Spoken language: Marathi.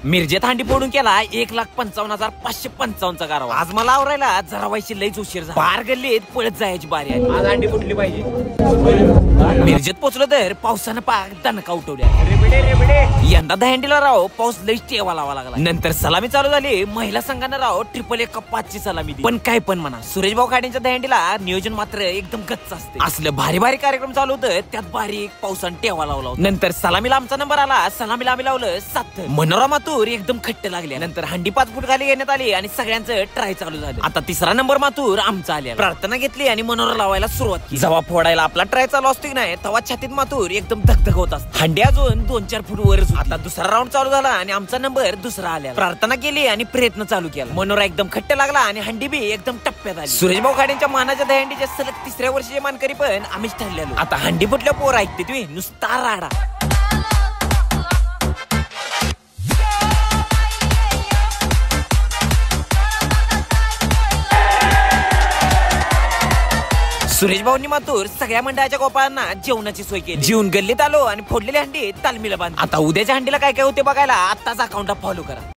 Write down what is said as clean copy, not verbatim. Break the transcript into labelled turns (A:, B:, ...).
A: मिरजेत हांडी फोडून केला 1,55,555 गारवा। आज मला आवरायला जरा व्हायची लईच उशीर झाला। बाहेर गल्लीत पळत जायची बारी आली। आज हांडी फुटली पाहिजे। मिरजेत पोचलो तर पावसानं पाक दणका उठवल्या। यंदा दहंडीला राव पाऊस लईच टेवा लावा लागला। नंतर सलामी चालू झाली। महिला संघानं राव 1,1,5ची सलामी दिली। पण काय पण म्हणा, सुरेश भाऊ खाडेंच्या दहंडीला नियोजन मात्र एकदम गच्च असते। असलं भारी भारी कार्यक्रम चालू होतं, त्यात बारीक पावसानं टेवा लावला। नंतर सलामीला आमचा नंबर आला। सलामीला आम्ही लावलं 7। मनोरा मातूर एकदम खट्ट लागले। नंतर हांडी 5 फूट खाली घेण्यात आली आणि सगळ्यांचं ट्राय चालू झालं। आता तिसरा नंबर मातूर आमचा आला। प्रार्थना घेतली आणि मनोरा लावायला सुरुवात केली। जेव्हा फोडायला आपला ट्राय चालू असतो की नाही, तेव्हा छातीत मातूर एकदम धगधग होत असते। हांडी अजून 2-4 फूट वर। आता दुसरा राऊंड चालू झाला आणि आमचा नंबर दुसरा आला। प्रार्थना केली आणि प्रयत्न चालू केला। मनोरा एकदम खट्ट लागला आणि हंडी बी एकदम टप्प्यात आली। सुरेश भाऊ खाडेंच्या मानाच्या दहंडीच्या सलग तिसऱ्या वर्षीचे मानकरी पण आम्हीच ठरलेलो। आता हंडी फुटल्या पोर ऐकते तुम्ही नुसता राडा। सुरेश भाऊंनी मातूर सगळ्या मंडळाच्या गोपाळांना जेवणाची सोय केली। जेवून गल्लीत आलो आणि फोडलेली हंडी तालमीला बांधली। आता उद्याच्या हंडीला काय काय होते बघायला आत्ताच अकाउंटला फॉलो करा।